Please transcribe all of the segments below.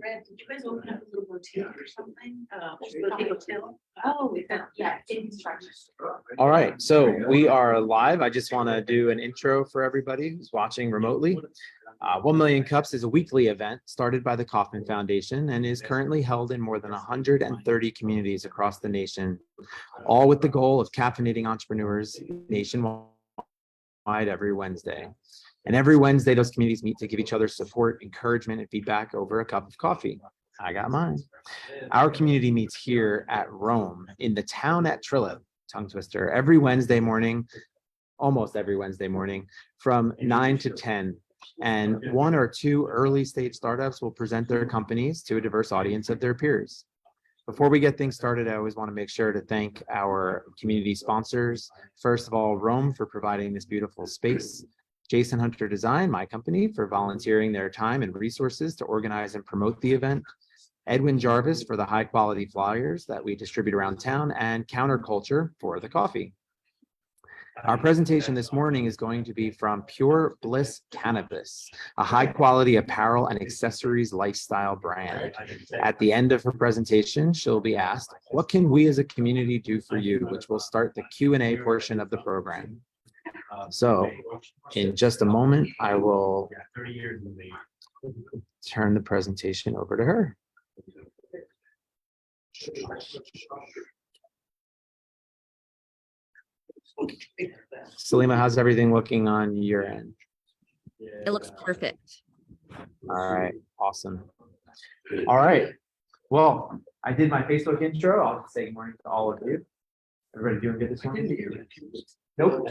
read, did you guys open up a little boutique or something? Boutique hotel? Oh, yeah, in construction. All right, so we are live. I just want to do an intro for everybody who's watching remotely. 1 Million Cups is a weekly event started by the Kauffman Foundation and is currently held in more than 130 communities across the nation, all with the goal of caffeinating entrepreneurs nationwide every Wednesday. And every Wednesday, those communities meet to give each other support, encouragement, and feedback over a cup of coffee. I got mine. Our community meets here at Rome in the town at Trillip, tongue twister, every Wednesday morning, almost every Wednesday morning from 9 to 10. And 1 or 2 early stage startups will present their companies to a diverse audience of their peers. Before we get things started, I always want to make sure to thank our community sponsors. First of all, Rome for providing this beautiful space. Jason Hunter Design, my company, for volunteering their time and resources to organize and promote the event. Edwin Jarvis for the high quality flyers that we distribute around town, and Counterculture for the coffee. Our presentation this morning is going to be from Pure Bliss Cannabis, a high quality apparel and accessories lifestyle brand. At the end of her presentation, she'll be asked, what can we as a community do for you? Which will start the Q&A portion of the program. So in just a moment, I will turn the presentation over to her. Salima, how's everything looking on your end? It looks perfect. All right, awesome. All right, well, I did my Facebook intro. I'll say good morning to all of you. Everybody doing good this morning? Nope.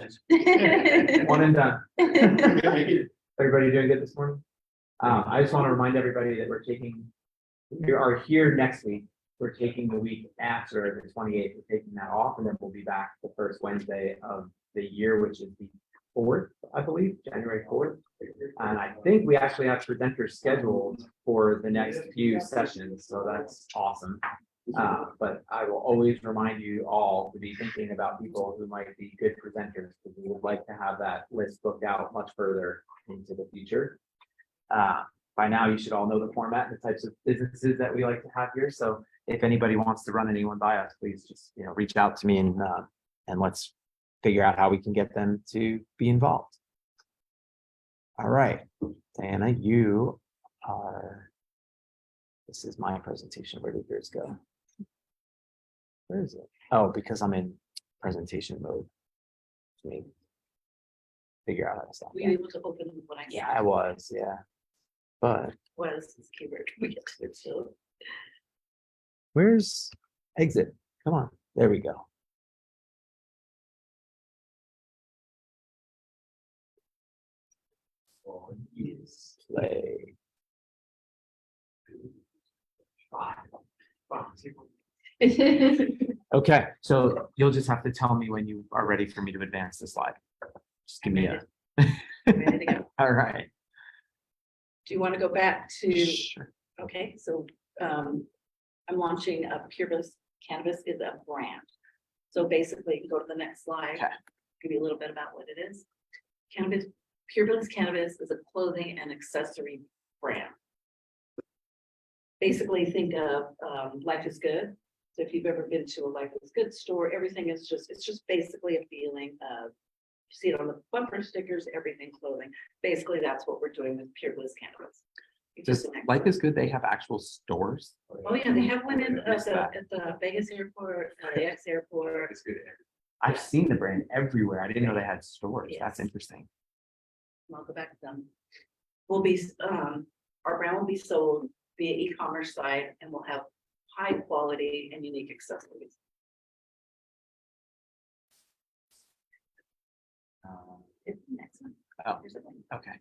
One and done. Everybody doing good this morning? I just want to remind everybody that we are here next week. We're taking the week after the 28th. We're taking that off, and then we'll be back the first Wednesday of the year, which is the 4th, I believe, January 4th. And I think we actually have presenters scheduled for the next few sessions, so that's awesome. But I will always remind you all to be thinking about people who might be good presenters, because we would like to have that list booked out much further into the future. By now, you should all know the format and the types of businesses that we like to have here. So if anybody wants to run anyone by us, please just reach out to me and let's figure out how we can get them to be involved. All right, Diana, this is my presentation. Where did yours go? Where is it? Oh, because I'm in presentation mode. Let me figure out how to stop. Were you able to open what I? Yeah, I was, yeah. But What is this keyword? We get to it too. where's exit? Come on, there we go. Play. Okay, so you'll just have to tell me when you are ready for me to advance the slide. Just give me a. Ready to go. All right. Do you want to go back to? Sure. Okay, so I'm launching a Pure Bliss Cannabis is a brand. So basically, you can go to the next slide. Okay. Give you a little bit about what it is. Cannabis, Pure Bliss Cannabis is a clothing and accessory brand. Basically, think of Life is Good. So if you've ever been to a Life is Good store, everything is it's just basically a feeling of, you see it on the bumper stickers, everything clothing. Basically, that's what we're doing with Pure Bliss Cannabis. Does Life is Good, they have actual stores? Oh yeah, they have one at the Vegas airport, LAX airport. It's good. I've seen the brand everywhere. I didn't know they had stores. Yes. That's interesting. I'll go back to them. Our brand will be sold via e-commerce site, and we'll have high quality and unique accessories. Next one. Oh, Here's the one. okay.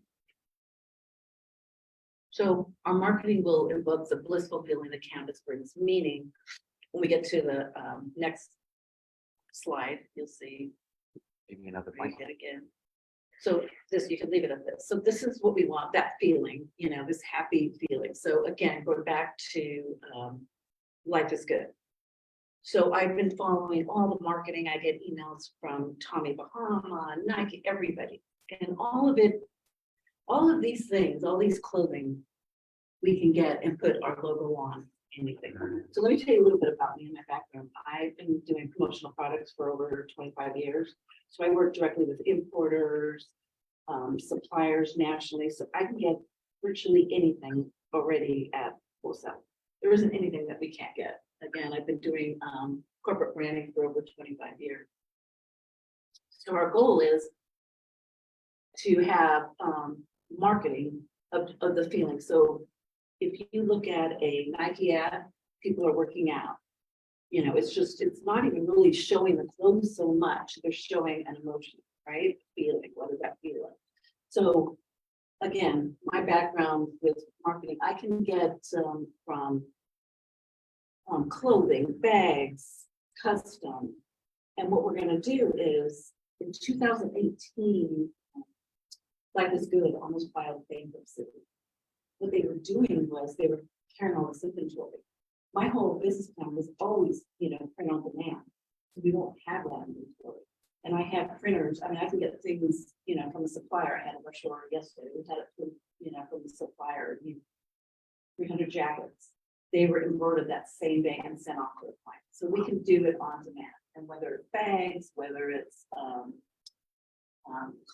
So our marketing will invoke the blissful feeling that cannabis brings, meaning when we get to the next slide, you'll see. Maybe another Read blank. it again. So this, you can leave it at this. So this is what we want, that feeling, this happy feeling. So again, going back to Life is Good. So I've been following all the marketing. I get emails from Tommy Bahama, Nike, everybody. And all of these things, all these clothing we can get and put our logo on anything. So let me tell you a little bit about me and my background. I've been doing promotional products for over 25 years. So I work directly with importers, suppliers nationally, so I can get virtually anything already at wholesale. There isn't anything that we can't get. Again, I've been doing corporate branding for over 25 years. So our goal is to have marketing of the feeling. So if you look at a Nike ad, people are working out. You know, it's not even really showing the clothes so much. They're showing an emotion, right? Feeling, what does that feel like? So again, my background with marketing, I can get from clothing, bags, custom. And what we're gonna do is in 2018, Life is Good almost filed bankruptcy. What they were doing was they were carrying all this inventory. My whole business plan was always, print on demand. We won't have that inventory. And I have printers. I mean, I can get things, from the supplier. I had a rush order yesterday. We had it from the supplier, 300 jackets. They were embroidered that same day and sent off to the client. So we can do it on demand. And whether it's bags, whether it's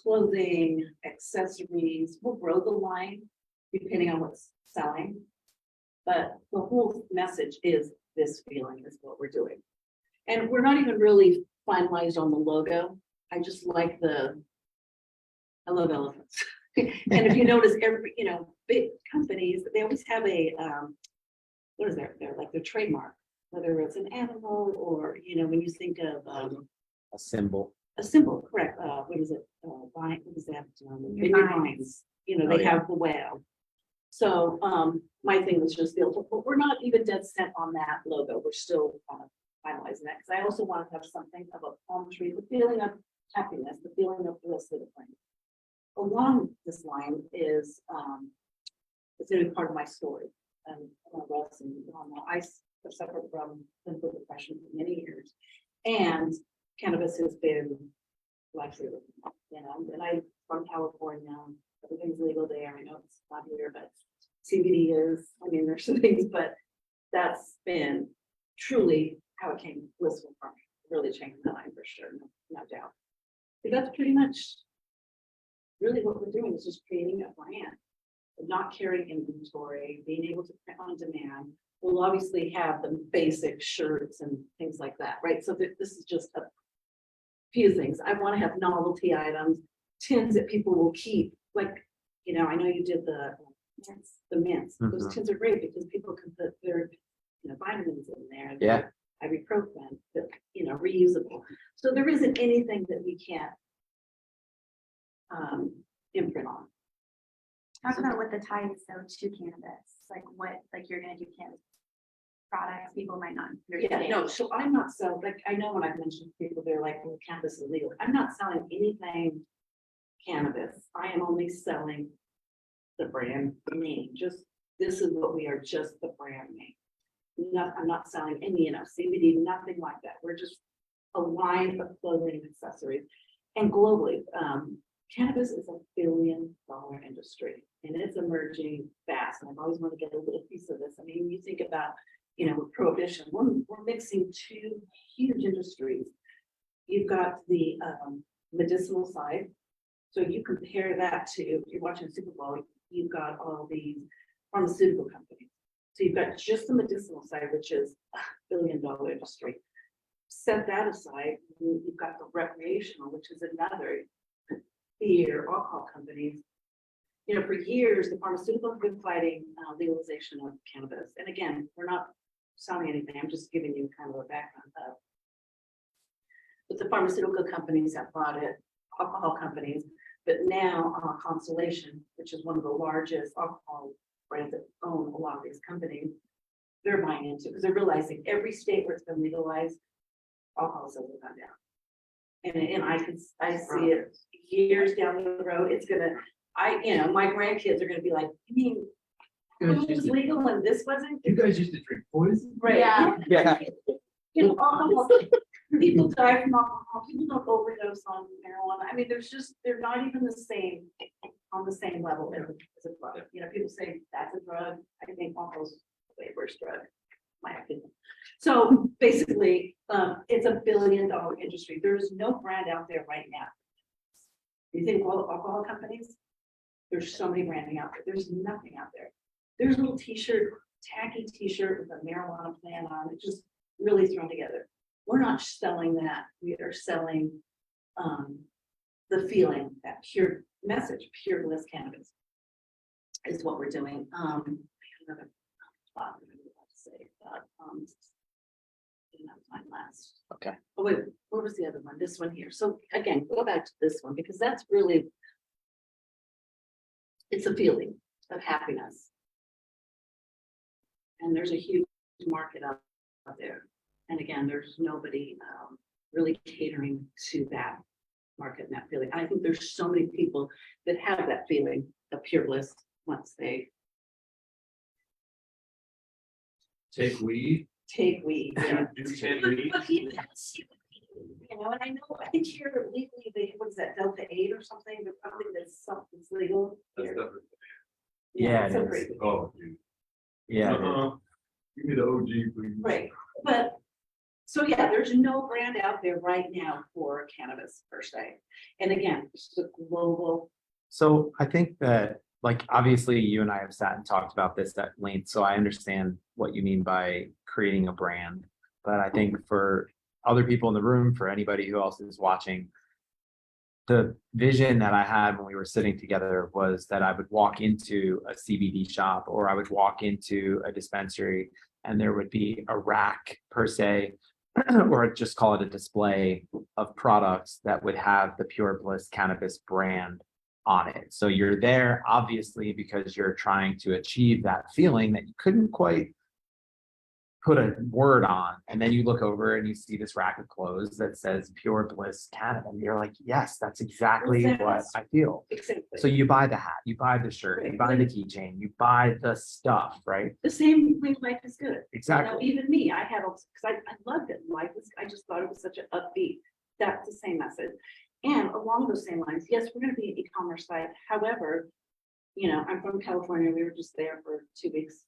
clothing, accessories, we'll grow the line depending on what's selling. But the whole message is this feeling is what we're doing. And we're not even really finalized on the logo. I just like I love elephants. And if you notice every, big companies, they always have a, what is their trademark, whether it's an animal or, when you think of A symbol. a symbol, correct, what is it? Vine, what is that? Vineyard Vines, they have the whale. So my thing was just built, but we're not even dead set on that logo. We're still finalizing that because I also want to have something of a palm tree, the feeling of happiness, the feeling of bliss that it brings. Along this line is it's going to be part of my story. And I suffered from clinical depression for many years, and cannabis has been life-saving. And I'm from California. Everything's legal there. I know it's not here, but CBD is. I mean, there's some things, but that's been truly how it came blissful for me. It really changed my life for sure, no doubt. But that's pretty much really what we're doing is just creating a brand, not carrying inventory, being able to print on demand. We'll obviously have the basic shirts and things like that, right? So this is just a few things. I want to have novelty items, tins that people will keep. Like, I know you did the mints. Those tins are great because people can put their, vitamins in there. Yeah. Ibuprofen, but, reusable. So there isn't anything that we can't imprint on. Talk about what the tie is though to cannabis, you're gonna do cannabis products people might not understand. Yeah, no, so I'm not selling, I know when I've mentioned to people, they're like, well, cannabis is legal. I'm not selling anything cannabis. I am only selling the brand name. This is what we are, just the brand name. I'm not selling any, CBD, nothing like that. We're just a line of clothing and accessories. And globally, cannabis is $1 billion industry, and it's emerging fast. And I've always wanted to get a little piece of this. I mean, you think about, with prohibition, we're mixing two huge industries. You've got the medicinal side. So you compare that to, if you're watching Super Bowl, you've got all these pharmaceutical companies. So you've got just the medicinal side, which is $1 billion industry. Set that aside, you've got the recreational, which is another beer, alcohol companies. For years, the pharmaceutical have been fighting legalization of cannabis. And again, we're not selling anything. I'm just giving you kind of a background of. But the pharmaceutical companies have bought it, alcohol companies, but now Constellation, which is one of the largest alcohol brands that own a lot of these companies, they're buying into because they're realizing every state where it's been legalized, alcohol sales have gone down. And I see it years down the road. It's gonna, my grandkids are gonna be like, you mean food was legal and this wasn't? You guys used to drink poison? Right. Yeah. Alcohol, people die from alcohol, people don't overdose on marijuana. I mean, they're not even the same on the same level as a drug. You know, people say that's a drug. I think almost way worse drug, my opinion. So basically, it's a $1 billion industry. There's no brand out there right now. You think all the alcohol companies? There's so many branding out there. There's nothing out there. There's a little t-shirt, tacky t-shirt with a marijuana plant on it, just really thrown together. We're not selling that. We are selling the feeling, that pure message, pure bliss cannabis is what we're doing. I have another thought that I would like to say, but that was my last. Okay. Oh wait, what was the other one? This one here. So again, go back to this one because that's really, it's a feeling of happiness. And there's a huge market out there. And again, there's nobody really catering to that market and that feeling. I think there's so many people that have that feeling of pure bliss once they Take weed. take weed. Yeah. Do take weed. But even that's, you know, and I know, I think here legally, they, what is that, Delta 8 or something, but probably that's something's legal. That's here. definitely. Yeah, it so is. great. Oh, dude. Yeah. it is. Give me the OG, please. Right, but, so yeah, there's no brand out there right now for cannabis per se. And again, it's a global, So I think that, like, obviously you and I have sat and talked about this at length, so I understand what you mean by creating a brand. But I think for other people in the room, for anybody who else is watching, the vision that I had when we were sitting together was that I would walk into a CBD shop or I would walk into a dispensary and there would be a rack per se, or just call it a display of products that would have the Pure Bliss cannabis brand on it. So you're there obviously because you're trying to achieve that feeling that you couldn't quite put a word on. And then you look over and you see this rack of clothes that says Pure Bliss Canada. And you're like, yes, that's exactly what I feel. exactly. So you buy the hat, you buy the shirt, you buy the keychain, you buy the stuff, right? The same way life is good. Exactly. You know, even me, I had, because I loved it. Life was, I just thought it was such an upbeat, that's the same message. And along those same lines, yes, we're going to be an e-commerce site. However, you know, I'm from California. We were just there for 2 weeks,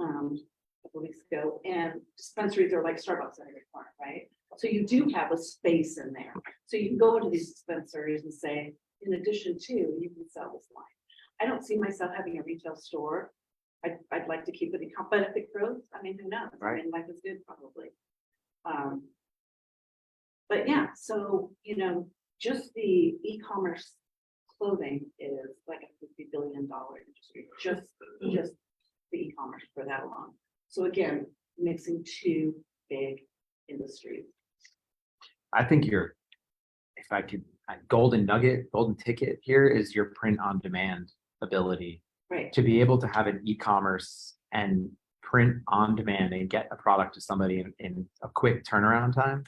a couple weeks ago, and dispensaries are like Starbucks in every corner, right? So you do have a space in there. So you can go into these dispensaries and say, in addition to, you can sell this line. I don't see myself having a retail store. I'd like to keep it, but if it grows, I mean, who knows? Right. I mean, life is good, probably. But yeah, so, you know, just the e-commerce clothing is like a $50 billion industry, just the e-commerce for that long. So again, mixing two big industries. I think you're, if I could, golden nugget, golden ticket here is your print on demand ability Right. to be able to have an e-commerce and print on demand and get a product to somebody in a quick turnaround time.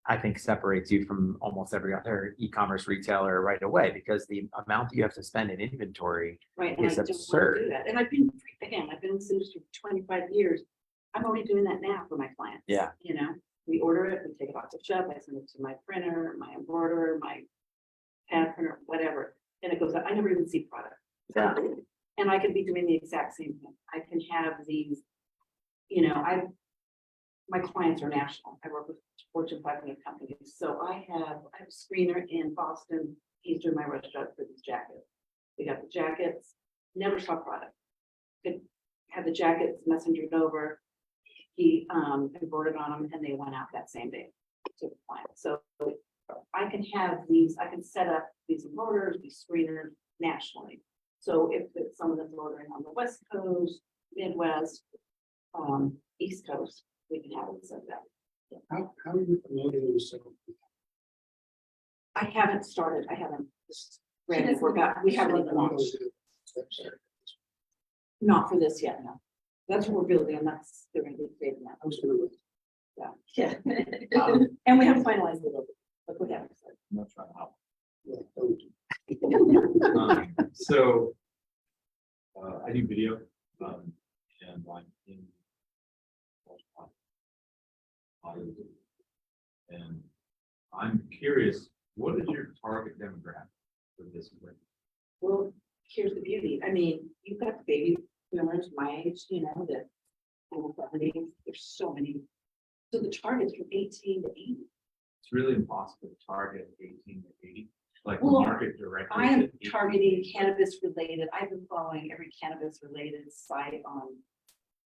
I think separates you from almost every other e-commerce retailer right away because the amount that you have to spend in inventory Right. And is I don't want to absurd. do that. And I've been, again, I've been in this industry for 25 years. I'm already doing that now for my clients. Yeah. You know, we order it, we take it off the shelf, I send it to my printer, my embroiderer, my pad printer, whatever. And it goes out. I never even see product. Yeah. And I can be doing the exact same thing. I can have these, you know, my clients are national. I work with Fortune 500 companies. So I have a screener in Boston. He's doing my restaurant for these jackets. We got the jackets, never saw product. Could have the jackets messengered over. He embroidered on them and they went out that same day to the client. So I can have these, I can set up these embroiderers, these screeners nationally. So if it's someone that's ordering on the West Coast, Midwest, East Coast, we can have it set up. How are you promoting yourself? I haven't started, I haven't just ready to work out. We haven't even launched, not for this yet, no. That's what we're building and that's, they're gonna be creating that. I was gonna look. Yeah. And we haven't finalized it, but we haven't. I'm not trying to help. Yeah, don't do. So, I do video, and I'm in. And I'm curious, what is your target demographic for this brand? Well, here's the beauty. I mean, you've got the baby boomers my age, you know, that. There's so many. So the target's from 18 to 80. It's really impossible to target 18 to 80, like Well, market directly. I am to 18. targeting cannabis related. I've been following every cannabis related site on.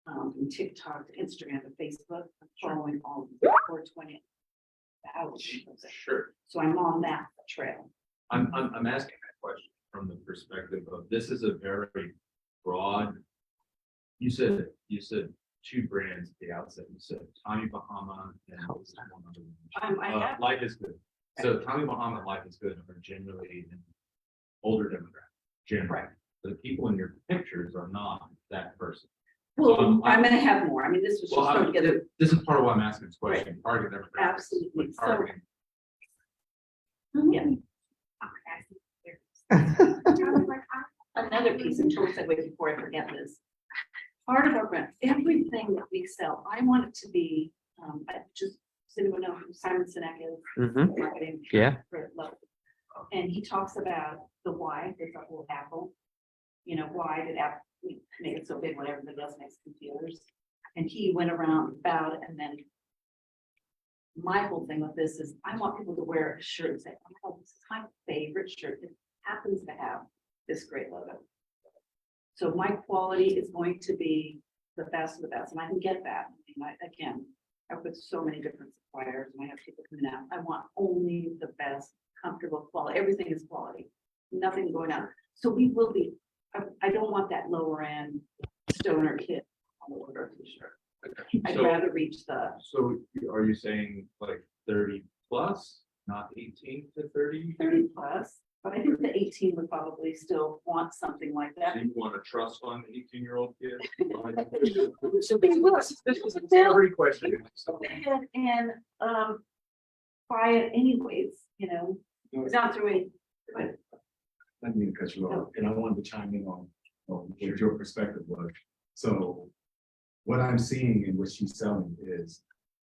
From TikTok to Instagram to Facebook. I'm following all of them, 420. Sure. So I'm on that trail. I'm asking that question from the perspective of, this is a very broad. You said two brands at the outset. You said Tommy Bahama and what was that one other one? I have, Life is Good. So Tommy Bahama and Life is Good are generally an older demographic, generally. Right. The people in your pictures are not that person. well, I'm gonna have more. I mean, this was Well, just thrown together. this is part of why I'm asking this question. Target demographics. Absolutely. Like So- targeting. Yeah. Another piece of tool segue before I forget this. Part of our brand, everything that we sell, I want it to be, I just, does anyone know who Simon Sinek is? Mhm. Marketing. Yeah. And he talks about the why, there's a whole Apple. You know, why did Apple make it so big when everybody else makes computers? And he went around about it, and then my whole thing with this is I want people to wear a shirt and say, oh, this is my favorite shirt. It happens to have this great logo. So my quality is going to be the best of the best, and I can get that. I mean, again, I work with so many different suppliers, and I have people coming out. I want only the best, comfortable quality. Everything is quality, nothing going out. So we will be. I don't want that lower end stoner kid on the order of t-shirt. I'd So- rather reach the So are you saying like 30 plus, not 18 to 30? 30 plus, but I think the 18 would probably still want something like that. Do you want a trust fund 18-year-old kid? So they will. This is a scary question. Go ahead and buy it anyways, you know, without through any. But I didn't mean to cut you off, and I wanted to chime in on what your perspective was. So what I'm seeing and what she's selling is,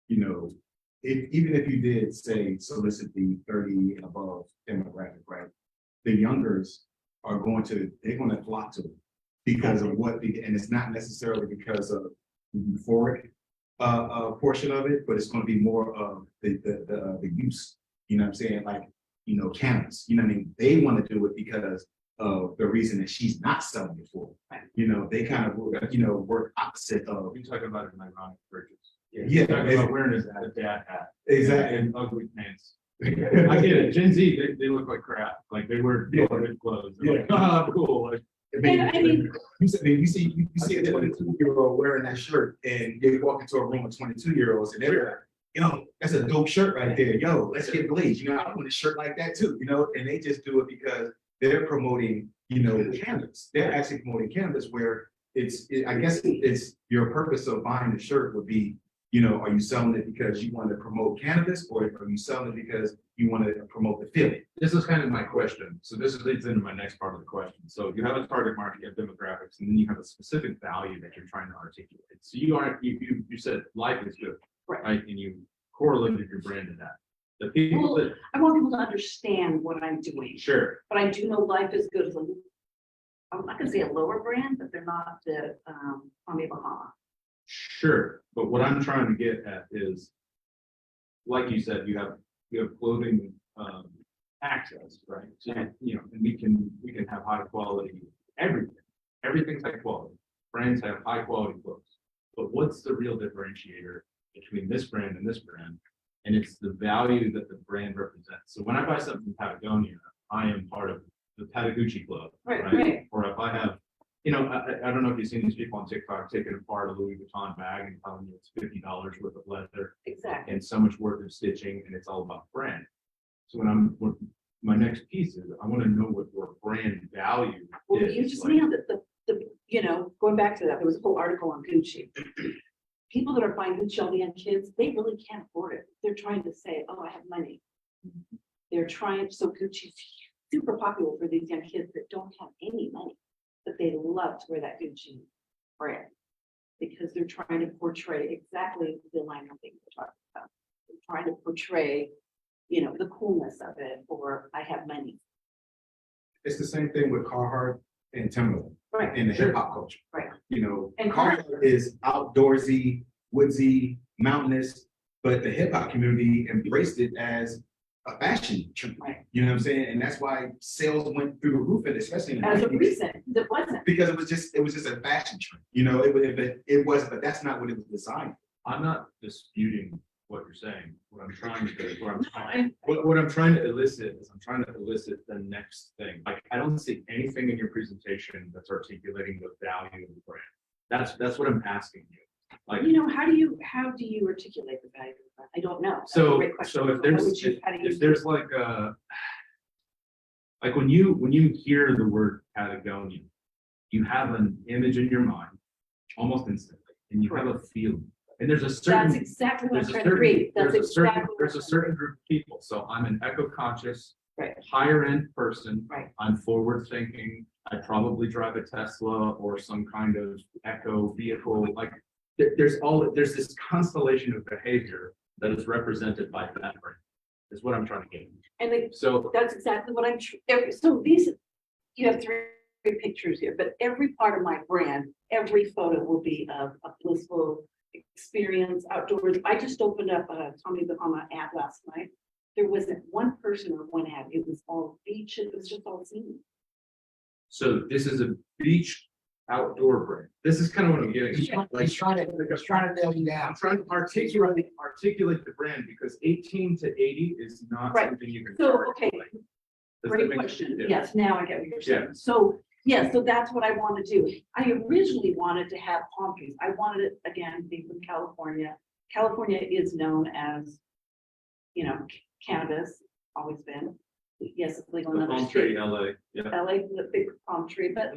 you know, even if you did say solicit the 30 and above demographic, right? The youngers are they're going to flock to it because of and it's not necessarily because of the euphoric portion of it, but it's going to be more of the use. You know what I'm saying? Like, you know, cannabis. You know what I mean? They want to do it because of the reason that she's not selling it for. You know, they kind of work opposite of. You're talking about an ironic purchase. Yeah, You're talking about wearing his dad hat. Exactly. And ugly pants. I get it. Gen Z, they look like crap. Like they wear good clothes. They're like, ah, cool. Like, I mean, you see a 22-year-old wearing that shirt, and you walk into a room with 22-year-olds, and they're like, yo, that's a dope shirt right there. Yo, let's get Blaze. You know, I want a shirt like that too. You know, and they just do it because they're promoting, you know, cannabis. They're actually promoting cannabis where I guess it's your purpose of buying the shirt would be, you know, are you selling it because you want to promote cannabis, or are you selling it because you want to promote the feeling? this is kind of my question. So this leads into my next part of the question. So you have a target market, you have demographics, and then you have a specific value that you're trying to articulate. So you said life is good, right? And you correlated your brand to that. The people well, that, I want people to understand what I'm doing, sure, but I do know Life is Good. I'm not gonna say a lower brand, but they're not the Tommy Bahama. sure. But what I'm trying to get at is, like you said, you have clothing access, right? So, you know, and we can have high quality, everything. Everything's high quality. Brands have high quality clothes. But what's the real differentiator between this brand and this brand? And it's the value that the brand represents. So when I buy something from Patagonia, I am part of the Patagucci Club, Right. Or if I have, you know, I don't know if you've seen these people on TikTok taking apart a Louis Vuitton bag and telling you it's $50 worth of leather Exactly. and so much worth of stitching, and it's all about brand. So what my next piece is, I want to know what your brand value Well, is. you just Like, nailed it. You know, going back to that, there was a whole article on Gucci. People that are buying Gucci on the end kids, they really can't afford it. They're trying to say, oh, I have money. They're trying, so Gucci's super popular for these young kids that don't have any money, but they love to wear that Gucci brand because they're trying to portray exactly the line of things we're talking about. They're trying to portray, you know, the coolness of it, or I have money. it's the same thing with Carhartt and Timberland Right. in the hip hop culture. Right. You know, And Carhartt is outdoorsy, woodsy, mountainous, but the hip hop community embraced it as a fashion trend. Right. You know what I'm saying? And that's why sales went through the roof, and especially in the As a 90s, reason, it wasn't. because it was just a fashion trend. You know, it was, but that's not what it was designed. I'm not disputing what you're saying. What I'm trying I- what I'm trying to elicit is I'm trying to elicit the next thing. Like, I don't see anything in your presentation that's articulating the value of the brand. That's what I'm asking you. Like, You know, how do you articulate the value of that? I don't know. That's a so, great question. so if How there's, would you- how do you if there's like when you hear the word Patagonia, you have an image in your mind almost instantly, and you have a feeling. And there's a That's certain, exactly what I'm there's a trying to certain, read. That's there's a certain, exactly. there's a certain group of people. So I'm an eco-conscious, Right. higher end person. Right. I'm forward thinking. I probably drive a Tesla or some kind of eco vehicle. Like there's this constellation of behavior that is represented by that brand, is what I'm trying to get. And they- So that's exactly what so you have three pictures here, but every part of my brand, every photo will be of a blissful experience outdoors. I just opened up a Tommy Bahama ad last night. There wasn't one person or one ad. It was all beach. It was just all scene. So this is a beach outdoor brand. This is kind of what I'm getting. He's trying to nail you down. I'm trying to articulate the brand because 18 to 80 is not Right. something you can. So, target. okay, Does that great make question. sense? Yeah. Yes, now I get what you're saying. Yeah. So, yeah, so that's what I want to do. I originally wanted to have palm trees. I wanted it, again, being from California. California is known as, you know, cannabis, always been. Yes, it's legal in The other palm tree, states. LA, yeah. LA, the big palm tree, but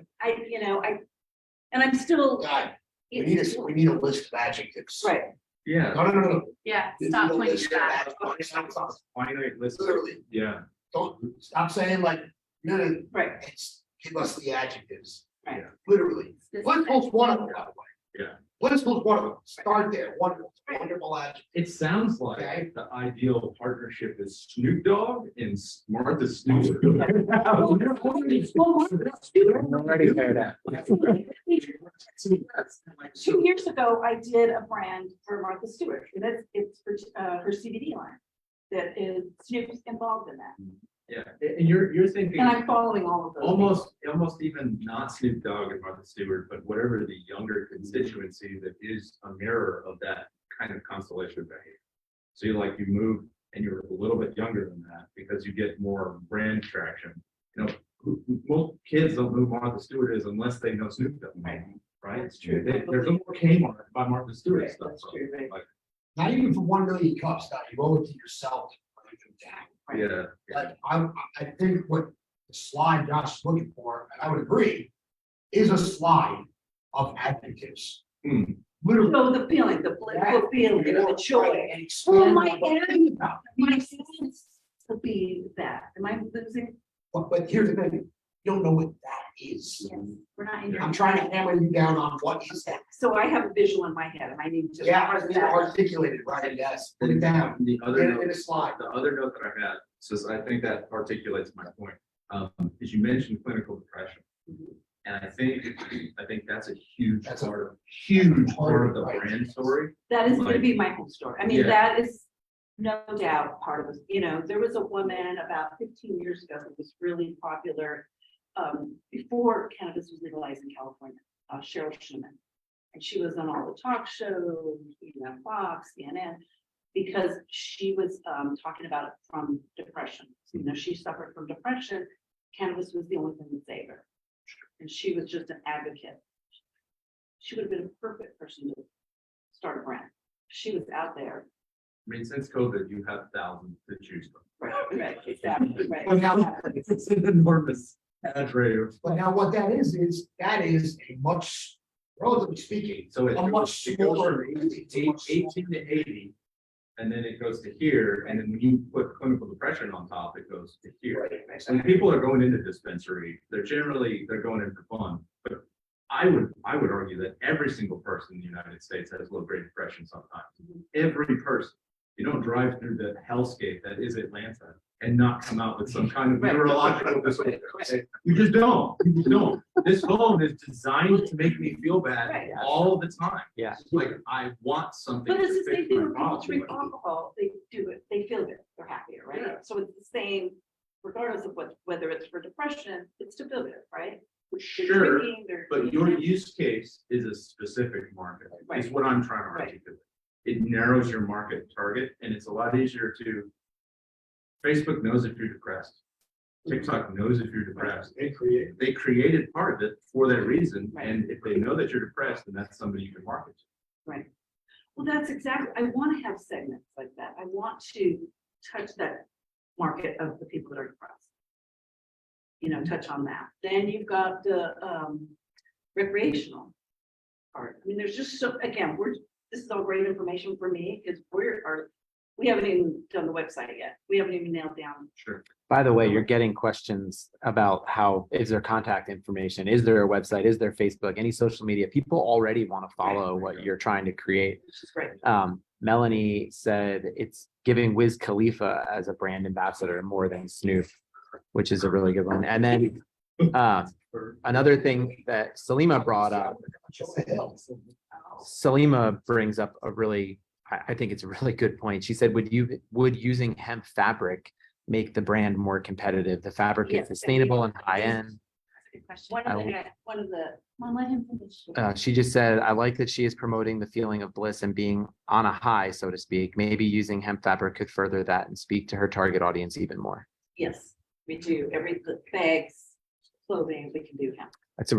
and I'm still. God, we need a list of adjectives. Right, Yeah. No. Yeah, We stop need a pointing list to of that. adjectives. Finite list. Literally, Yeah. don't, stop saying like, no, right, it's, give us the adjectives. right. Literally. Blissful's one of them, by the way. Yeah. Blissful's one of them. Start there. Wonderful adjective. It sounds like Okay. the ideal partnership is Snoop Dogg and Martha Stewart. Already heard that. 2 years ago, I did a brand for Martha Stewart, and it's for her CBD line. That is Snoop's involved in that, Yeah, and you're thinking and I'm following all of those. almost even not Snoop Dogg and Martha Stewart, but whatever the younger constituency that is a mirror of that kind of constellation of behavior. So you move and you're a little bit younger than that because you get more brand traction. You know, most kids don't know who Martha Stewart is unless they know Snoop Dogg, right? That's true. There's a more Kmart by Martha Stewart Right, stuff. that's true, right. Like, Not even for 1 million cups, now you owe it to yourself. to write them down. yeah. Like, I think what the slide Josh is looking for, and I would agree, is a slide of adjectives. Hmm. Literally. So the feeling, the blissful feeling, the joy. And Oh, expand my on what you're God. thinking about. My sense to be that. Am I losing? But here's the thing, you don't know what that is. Yes, we're not in your. I'm trying to hammer you down on what is that. So I have a visual in my head, and I need to. Yeah, I need to articulate it, right, yes, put it down, The get other it note, in a slide. the other note that I had says, I think that articulates my point. Is you mentioned clinical depression. Mhm. And I think that's a huge That's a part of the right. brand story. That is gonna be my whole story. I mean, Yeah. that is no doubt part of it. You know, there was a woman about 15 years ago that was really popular, before cannabis was legalized in California, Cheryl Schumann. And she was on all the talk shows, Fox, CNN, because she was, talking about it from depression. So, she suffered from depression. Cannabis was the only thing that saved her. And she was just an advocate. She would have been a perfect person to start a brand. She was out there. I mean, since COVID, you have thousands to choose from. Right, exactly, right. But now, It's an enormous cadre of. but now what that is a much, relatively speaking, So it a much it goes smaller. from 18 to 80, and then it goes to here, and then when you put clinical depression on top, it goes to here. When people are going into dispensary, they're going in for fun, but I would argue that every single person in the United States has low-grade depression sometimes. Every person. You don't drive through the hellscape that is Atlanta and not come out with some kind of Right. neurological disorder. You just don't. You just don't. This phone is designed to make me feel bad Right. all the time. Yeah. Like I want something But it's to the same fix thing my when people problem. drink alcohol, they do it, they feel good, they're happier, Yeah. right? So it's the same, regardless of what, whether it's for depression, it's to feel good, right? They're Sure, drinking, they're but doing your it. use case is a specific market, is Right. what I'm trying to Right. articulate. It narrows your market target and it's a lot easier to. Facebook knows if you're depressed. TikTok knows if you're depressed. They create. They created part of it for that reason, Right. and if they know that you're depressed, then that's somebody you can market to. Right. Well, that's exactly, I want to have segments like that. I want to touch that market of the people that are depressed. You know, touch on that. Then you've got the recreational part. I mean, there's just so, again, this is all great information for me because we haven't even done the website yet. We haven't even nailed down. Sure. By the way, you're getting questions about how, is there contact information? Is there a website? Is there Facebook? Any social media? People already want to follow what you're trying to create. Which is great. Melanie said it's giving Wiz Khalifa as a brand ambassador more than Snoop, which is a really good one. And then another thing that Salima brought up, Salima brings up a really, I think it's a really good point. She said, would using hemp fabric make the brand more competitive? The fabric Yes, is sustainable and high end. Good question. One of the, Well, let him finish. She just said, I like that she is promoting the feeling of bliss and being on a high, so to speak. Maybe using hemp fabric could further that and speak to her target audience even more. yes, we do. Every the bags, clothing, we can do hemp.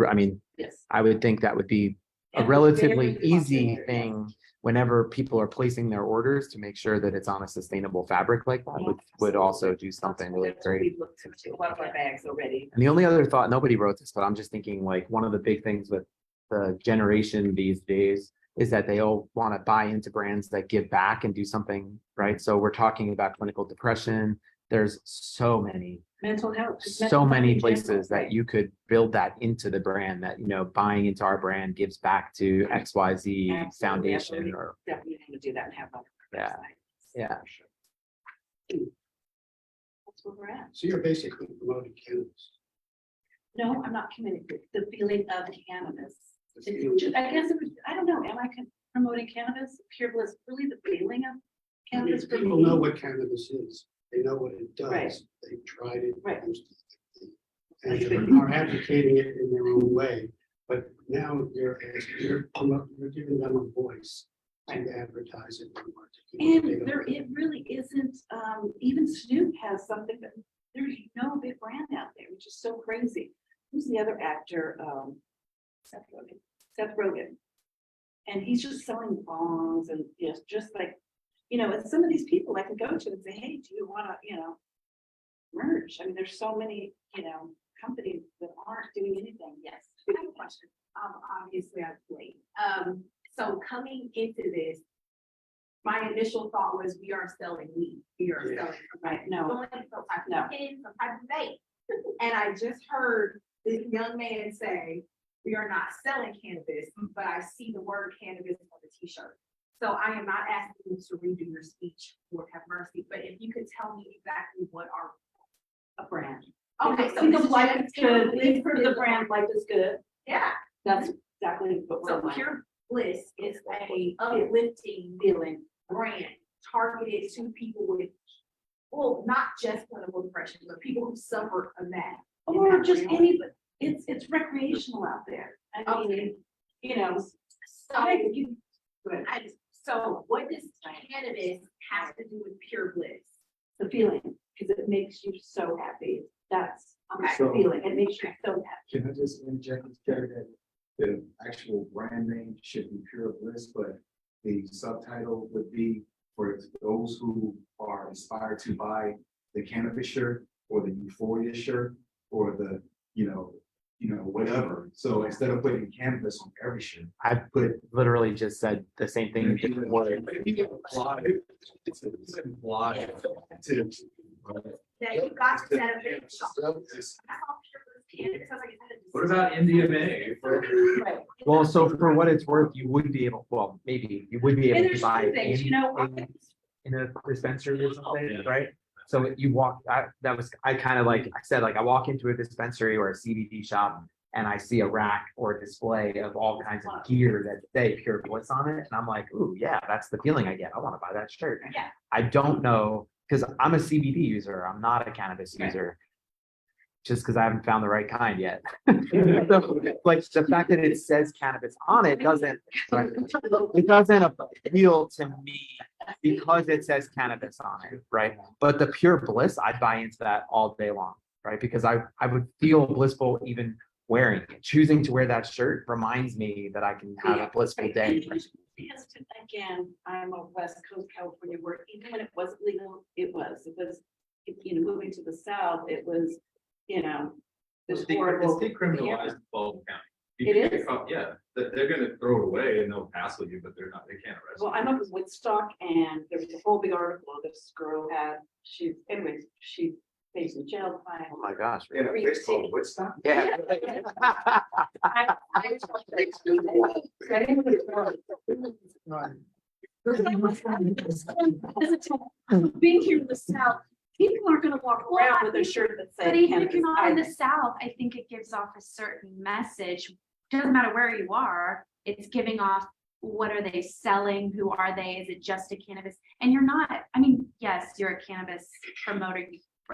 I mean, Yes. I would think that would be a And relatively very easy popular, thing whenever people are placing their orders to make sure that it's on a sustainable fabric like that would also do something really That's what great. we've looked into, a lot of our bags already. And the only other thought, nobody wrote this, but I'm just thinking like one of the big things with the generation these days is that they all want to buy into brands that give back and do something, right? So we're talking about clinical depression. There's so many Mental health. so many places that you could build that into the brand that, you know, buying into our brand gives back to XYZ Absolutely, foundation absolutely. or, Definitely going to do that and have that. Yeah. Yeah. That's where we're at. So you're basically promoting cannabis. No, I'm not committed to the feeling of cannabis. It's just, I guess, I don't know, am I promoting cannabis? Pure Bliss, really the feeling of cannabis for People me? know what cannabis is. They know what it Right. does. They've tried it. Right. And they are advocating it in their own way. But now you're giving them a voice to advertise it. And there, it really isn't, even Snoop has something, but there's no big brand out there, which is so crazy. Who's the other actor? Seth Rogen. And he's just selling bongs and, you know, just like, you know, and some of these people I can go to and say, hey, do you want to, you know, merge? I mean, there's so many, you know, companies that aren't doing anything. Yes, I have a question. Obviously, I'm late. So coming into this, my initial thought was we are selling weed. We are Yeah. selling, Right, no. Going some type No. of pin, some type of vape. And I just heard this young man say, we are not selling cannabis, but I see the word cannabis on the t-shirt. So I am not asking you to redo your speech, Lord have mercy, but if you could tell me exactly what our. A brand. Okay, so Think this of is life just is good. Pure Think for Bliss the is brand, life is good. Yeah, That's exactly what we're so like. Pure Bliss is a uplifting Feeling. brand targeted to people with, well, not just clinical depression, but people who suffer from that. Or just anybody, it's recreational out there. I mean, you know, So what does cannabis have to do with Pure Bliss? the feeling, because it makes you so happy. That's Okay. the feeling. It makes you so happy. Can I just interject and say that the actual brand name should be Pure Bliss, but the subtitle would be for those who are inspired to buy the cannabis shirt or the Euphoria shirt or the, whatever. So instead of putting cannabis on every shirt, I literally just said the same thing in different words. That you got to set up a shop. What about MDMA? Right. Well, so for what it's worth, you would be able, well, maybe you would be And able to there's buy two it things, in- you know, in- in a dispensary or something, right? So you walk, I kind of like, I said, like, I walk into a dispensary or a CBD shop and I see a rack or a display of all kinds of gear that say Pure Bliss on it. And I'm like, ooh, yeah, that's the feeling I get. I want to buy that shirt. Yeah. I don't know, because I'm a CBD user. I'm not a cannabis Right. user. Just because I haven't found the right kind yet. So, like, the fact that it says cannabis on it doesn't appeal to me because it says cannabis on it, right? But the Pure Bliss, I'd buy into that all day long, right? Because I would feel blissful even wearing it. Choosing to wear that shirt reminds me that I can have a blissful day. Because again, I'm a West Coast California where even when it wasn't legal, it was, you know, moving to the South, it was, you know, this It's horrible. decriminalized in Baldwin County. You It can get is? caught- Yeah, they're gonna throw it away and they'll hassle you, but they can't arrest you. Well, I'm up in Woodstock and there was a whole big article this girl had, she facing jail time. Oh my gosh. In a place called Woodstock? Yeah. Being here in the South, people aren't gonna walk around with a shirt that says But even if cannabis. you're not in the either. South, I think it gives off a certain message. Doesn't matter where you are, it's giving off, what are they selling? Who are they? Is it just a cannabis? And you're not, I mean, yes, you're a cannabis promoter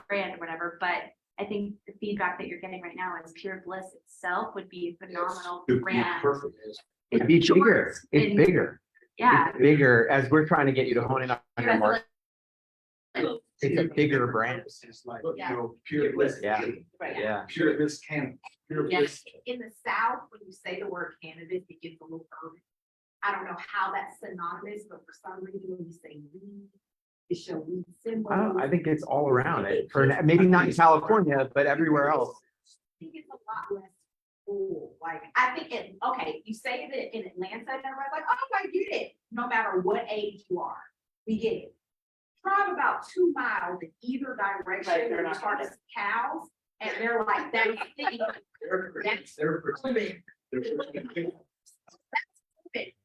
brand, whatever, but I think the feedback that you're getting right now is Pure Bliss itself would be a phenomenal It'd be brand. perfect. It'd be bigger. It's And- bigger. Yeah. It's bigger as we're trying to get you to hone in on You your guys market. look- It's a bigger brand. It's like, you know, Pure Bliss. Yeah. Right. Yeah. Pure Bliss can, Pure Yeah, Bliss. in the South, when you say the word cannabis, it gets a little urban. I don't know how that's synonymous, but for some reason, when you say weed, it shows weed symbol. I think it's all around it for maybe not in California, but everywhere else. I think it's a lot less cool. Like, I think okay, you say that in Atlanta, and everybody's like, oh, I get it. No matter what age you are, we get it. Drive about 2 miles in either Right, direction, they're and not you start to see cows, and they're like, that's They're pretending.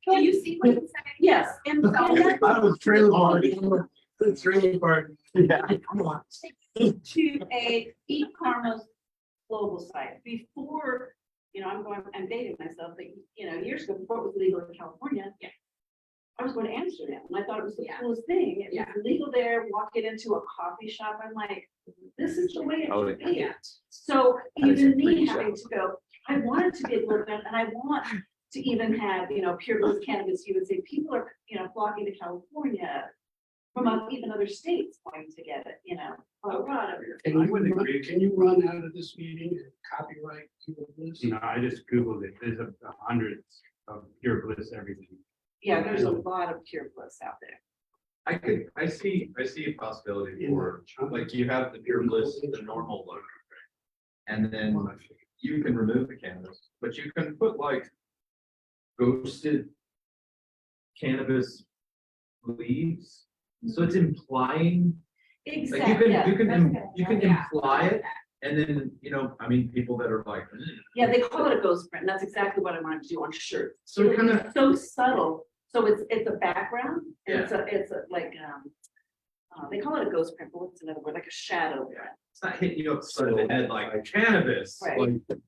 Do you see what I'm saying? Yes, and I was trailer park. The trailer park. Yeah. Come on. to a Eat Karma's global site before, you know, I'm dating myself, but you know, years ago, before it was legal in California. Yeah. I was going to Amsterdam and I thought it was the Yeah. coolest thing. It Yeah. was legal there, walking into a coffee shop. I'm like, this is the way it Oh, should be. yeah. So That is a even me great having to go, I wanted to be a little bit, and I want to even have, you know, Pure Bliss Cannabis USA. People are, you know, flocking to California from even other states wanting to get it, you know. Colorado. Can you run out of this meeting and copyright Pure Bliss? No, I just Googled it. There's a hundreds of Pure Bliss everything. Yeah, there's a lot of Pure Bliss out there. I see a possibility for, like, you have the Pure Bliss, the normal logo. And then you can remove the cannabis, but you can put like ghosted cannabis leaves. So it's implying, like, Exactly, you can Yeah. imply it. And then, you know, I mean, people that are like, yeah, they call it a ghost print, and that's exactly what I wanted to do on shirts. So it kinda- So subtle, so it's a background, and it's a like, they call it a ghost print, but what's another word, like a shadow print. it's not hitting you upside the head like cannabis, Right. like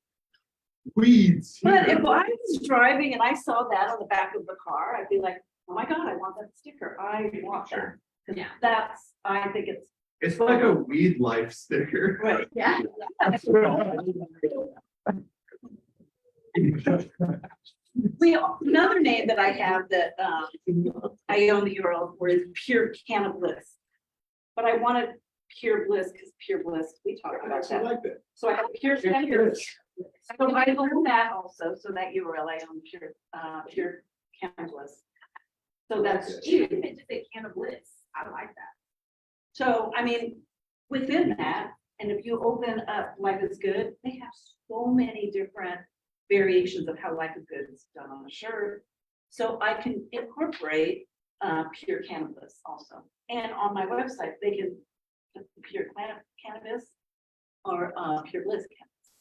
weeds. But if here. I was driving and I saw that on the back of the car, I'd be like, oh my God, I want that sticker, I want that. Sure. 'Cause Yeah. That's, I think it's, It's like a weed life sticker. right. Yeah. Another name that I have that, I own the URL for is Pure Cannabis. But I wanted Pure Bliss, because Pure Bliss, we talked I about actually that. like that. So I have Pure Cannabis. So I own that also, so that URL, I own Pure Cannabis. So that's Even two. if it just say cannabis, I like that. So, I mean, within that, and if you open up Life is Good, they have so many different variations of how Life is Good is done on a shirt. So I can incorporate Pure Cannabis also. And on my website, they can put Pure Cannabis or Pure Bliss Cannabis.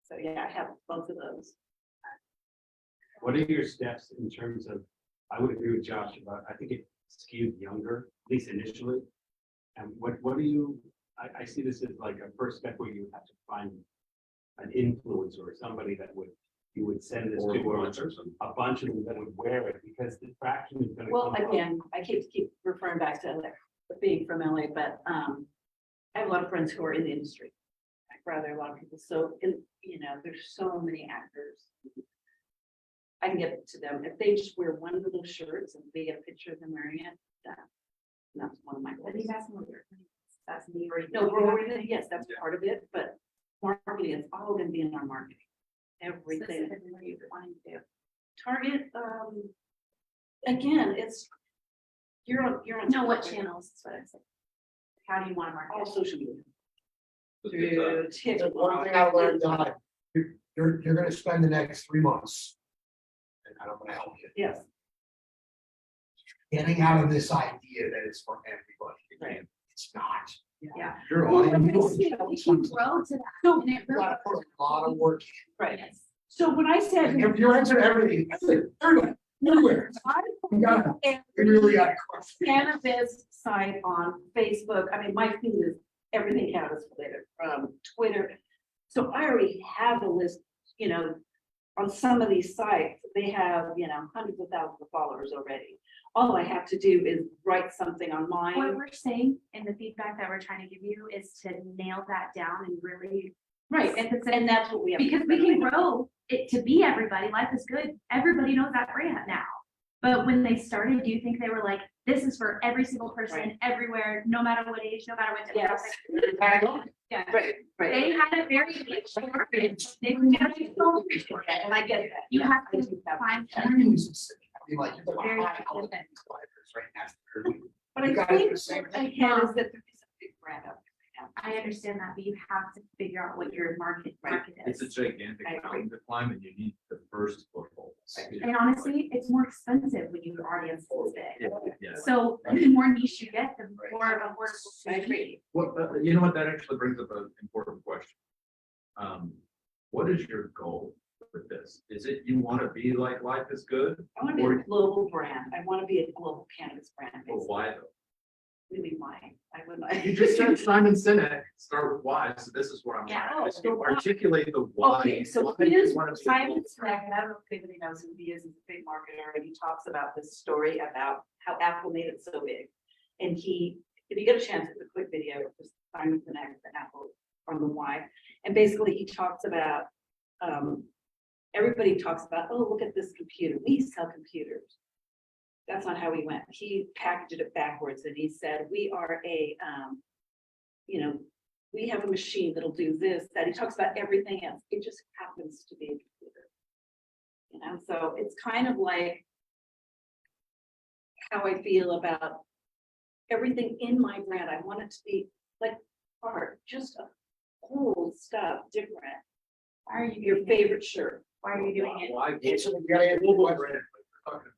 So yeah, I have both of those. What are your steps in terms of, I would agree with Josh about, I think skewed younger, at least initially. And what do you, I see this as like a first step where you have to find an influencer or somebody that you would send this to, or a bunch of them that would wear it, because the traction is gonna Well, come. again, I keep referring back to LA, being from LA, but I have a lot of friends who are in the industry. I rather a lot of people, so there's so many actors. I can get to them, if they just wear one of those shirts and they get a picture of them wearing it, that's one of my But goals. you guys know that's me or. No, we're, yes, that's part of it, but marketing, it's all gonna be in our marketing. Everything. Specifically what you're wanting to do. Target, again, you're on. No, what channels, is what I'm saying. How do you want to All market? social media. But Through The one thing I TikTok. learned, you're gonna spend the next 3 months. And I'm gonna help you, Yes, getting out of this idea that it's for everybody. Right. It's not. yeah, Your Well, audience, we can grow to that. And it You really. gotta put a lot of work right. Yes. So when I said. in. If you answer everything, everybody, everywhere, you gotta, you really gotta crush it. Cannabis site on Facebook, I mean, my feed is everything cannabis related, Twitter. So I already have a list, on some of these sites, they have, hundreds of thousands of followers already. All I have to do is write something on What mine. we're saying and the feedback that we're trying to give you is to nail that down and really, Right, if it's and that's what we have. because we can grow it to be everybody. Life is good. Everybody knows that brand now. But when they started, do you think they were like, this is for every single person, Right. everywhere, no matter what age, no matter what Yes. demographic? Yeah. Right, right. They had a very niche market. They were And I get that. You have I to do that. find. Community specific. I mean, like, you're Very like, specific. right now. But You I gotta do think the same what I thing. can is that there is a big brand out there. I understand that, but you have to figure out what your market it's a is. gigantic I agree. mountain to climb, and you need the first foothold. And honestly, it's more expensive when your audience is big. Yeah. So the more niche you get, the more of a I affordable. agree. Well, you know what, that actually brings up an important question. What is your goal with this? Is it you want to be like Life is Good? I want to be a global brand. I want to be a global cannabis brand. Or why though? Really why? I would like. You just said Simon Sinek, start with why, so this is what I'm Yeah. trying to do. Articulate the why. Okay, so Why you here's wanna be a Simon global Sinek, and I don't know if anybody knows who he is, he's a big marketer, and he talks about this story about how Apple made it so big. And if you get a chance, it's a quick video, just Simon Sinek, the Apple, on the why. And basically, he talks about, everybody talks about, oh, look at this computer, we sell computers. That's not how he went. He packaged it backwards and he said, we are we have a machine that'll do this, that. He talks about everything else. It just happens to be a computer. So it's kind of like how I feel about everything in my brand. I want it to be like art, just a cool stuff, different. Why are you Your doing it? favorite shirt. Why are you doing it? Why? Answer, you gotta answer the question.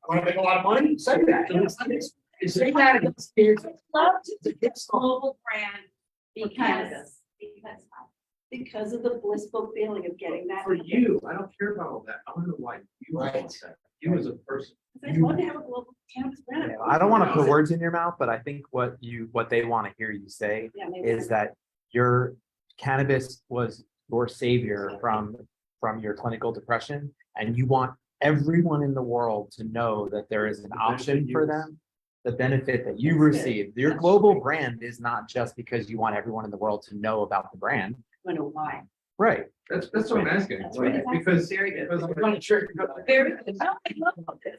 Wanna make a lot of money? Say that. Say that. Love to It's a good song. global brand Because, cannabis. because Of the blissful feeling of getting that. For you, I don't care about all that. I want to know why you want Right. that. You as a person. I want to have a global cannabis brand. I don't want to put words in your mouth, but I think what they want to hear you say Yeah, maybe is that your cannabis was your savior from your clinical depression, and you want everyone in the world to know that there is an option for them, the benefit that you That's good. received. Your That's global great. brand is not just because you want everyone in the world to know about the brand. I know why. Right. That's what I'm asking. That's Like, right. Because. Very good. because I'm trying to trick you. Very good. I love this.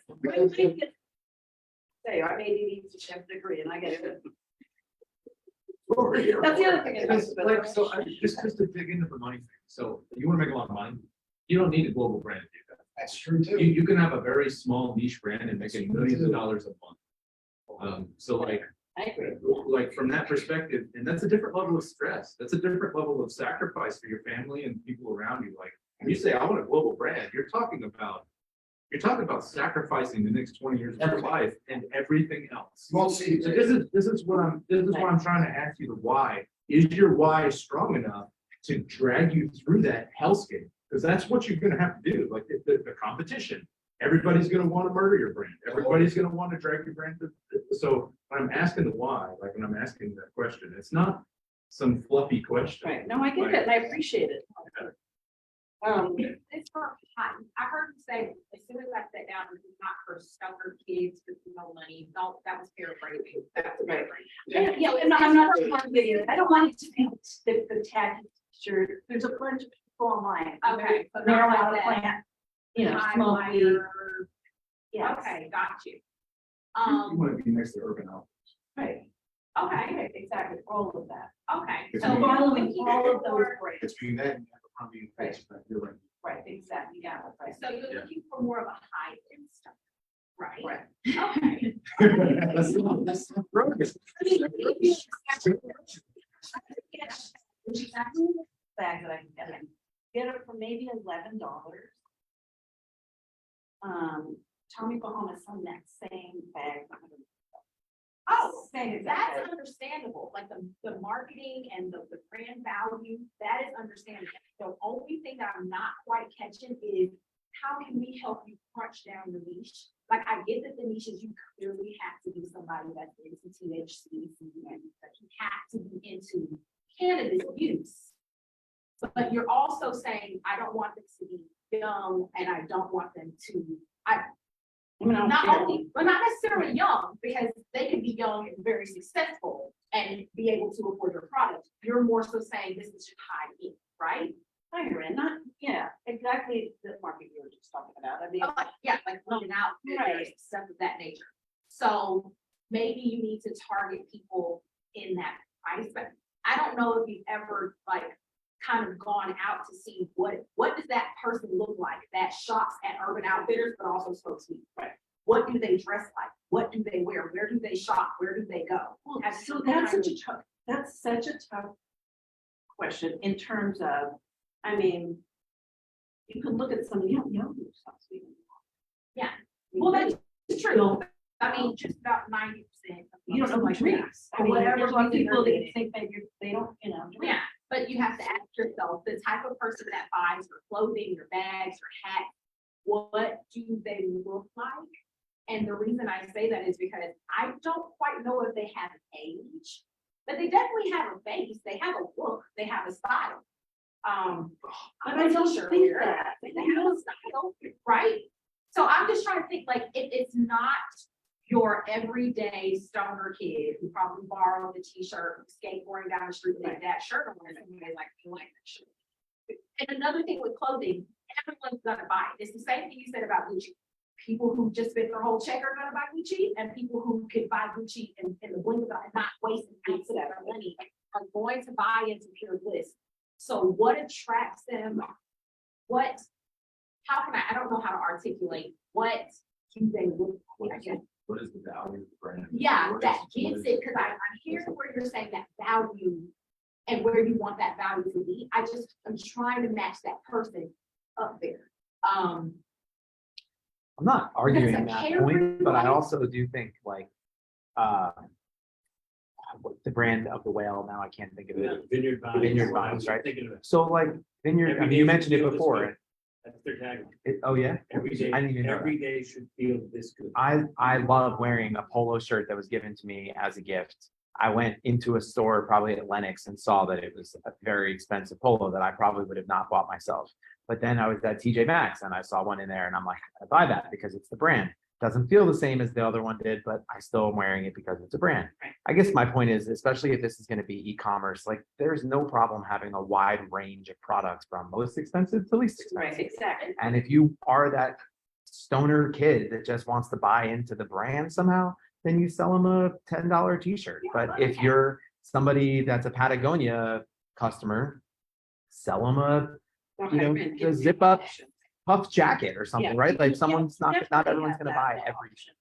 Say, I maybe need to check the degree and I get it. Over here. That's the other thing. Because, like, so just to dig into the money thing, so you wanna make a lot of money, you don't need a global brand to do that. That's true too. You can have a very small niche brand and making millions of dollars a month. So like, I agree. like from that perspective, and that's a different level of stress, that's a different level of sacrifice for your family and people around you, like, when you say, I want a global brand, you're talking about sacrificing the next 20 years of your Everything. life and everything else. You won't see. So this is what I'm trying to ask you, the why. Is your why strong enough to drag you through that hellscape? Because that's what you're gonna have to do, like the competition. Everybody's gonna want to murder your brand. Everybody's gonna want to drag your brand to So when I'm asking the why, like when I'm asking that question, it's not some fluffy question. Right, no, I get it, and I appreciate it. It's for hot. I heard him say, as soon as I sat down, this is not for stoner kids with no money. No, that was paraphrasing. That's Right. right. Yeah, and I'm not targeting it. I don't want it to be the tacky shirt. There's a bunch of people online. Okay. So They're not allowed to like that. plant, you know, smoke weed. Highlighter. Yes. Okay, got you. You Um, want to be next to urban outfitters. Right, okay, right, exactly, all of that. okay. It's So Following you're all of looking those for- brands. Between that and Abercrombie and Fitch, like, you're right. Right, exactly, yeah, that's right. So you're looking for more of a high end stuff, right? Right. Okay. That's not progress. Which is exactly the bag that I can get it for maybe $11. Tommy Bahama on that same bag. Oh, Same that's exact bag. understandable, like the marketing and the brand value, that is understandable. The only thing that I'm not quite catching is how can we help you crunch down the niche? Like, I get that the niches, you clearly have to be somebody that's into THC, CBD, but you have to be into cannabis use. But you're also saying, I don't want them to be young and I don't want them to, not only, but not necessarily young, because they could be young and very successful and be able to afford your product. You're more so saying this is just high end, right? Higher end, not, yeah, exactly the market you were just talking about. I mean, Oh, yeah, like looking out, Right. stuff of that nature. So maybe you need to target people in that price, but I don't know if you've ever like kind of gone out to see what does that person look like that shops at Urban Outfitters, but also smokes weed. Right. What do they dress like? What do they wear? Where do they shop? Where do they go? well, Have so some that's kind such a tough, that's such a tough question in terms of, I mean, you could look at some, you don't know who stops weed anymore. Yeah. You Well, really that's true. don't. I mean, just about 90%. You don't know who drinks. I Or mean, whatever there's a lot of reason people they're that think they don't, you know. drink. Yeah, but you have to ask yourself, the type of person that buys your clothing, your bags, your hats, what do they look like? And the reason I say that is because I don't quite know if they have an age, but they definitely have a face, they have a look, they have a style. But I don't T-shirt think wearer, that. they have a style, right? So I'm just trying to think, like, if it's not your everyday stoner kid who probably borrowed the t-shirt, skateboarding down the street with that shirt on, and somebody's like, you like that shirt. And another thing with clothing, everyone's gonna buy it. It's the same thing you said about Gucci. People who just spent their whole check are gonna buy Gucci, and people who could buy Gucci in the blink of an eye, not wasting ounce of their money, are going to buy into Pure Bliss. So what attracts them? How can I don't know how to articulate, what do they look like? I guess. What is the value of the brand? Yeah, What that is- what gets is- it, because I'm hearing where you're saying that value and where you want that value to be. I'm trying to match that person up there. I'm not arguing a that carefree point, but I life. also do think like, what's the brand of the whale now? I can't think of it. Vineyard Vines. Vineyard Vines, right? Thinking of it. So like Vineyard, I Every mean, you day mentioned it should feel this before. way. That's their tagline. Oh, yeah? Every day, I didn't even know that. every day should feel this good. I love wearing a polo shirt that was given to me as a gift. I went into a store probably at Lenox and saw that it was a very expensive polo that I probably would have not bought myself. But then I was at TJ Maxx and I saw one in there and I'm like, I buy that because it's the brand. Doesn't feel the same as the other one did, but I still am wearing it because it's a brand. I guess my point is, especially if this is going to be e-commerce, like there's no problem having a wide range of products from most expensive to least expensive. Right, exactly. And if you are that stoner kid that just wants to buy into the brand somehow, then you sell them a $10 t-shirt. But if you're somebody that's a Patagonia customer, sell them a zip up puff jacket or something, Yeah, right? Like you someone's not definitely everyone's have gonna that buy option.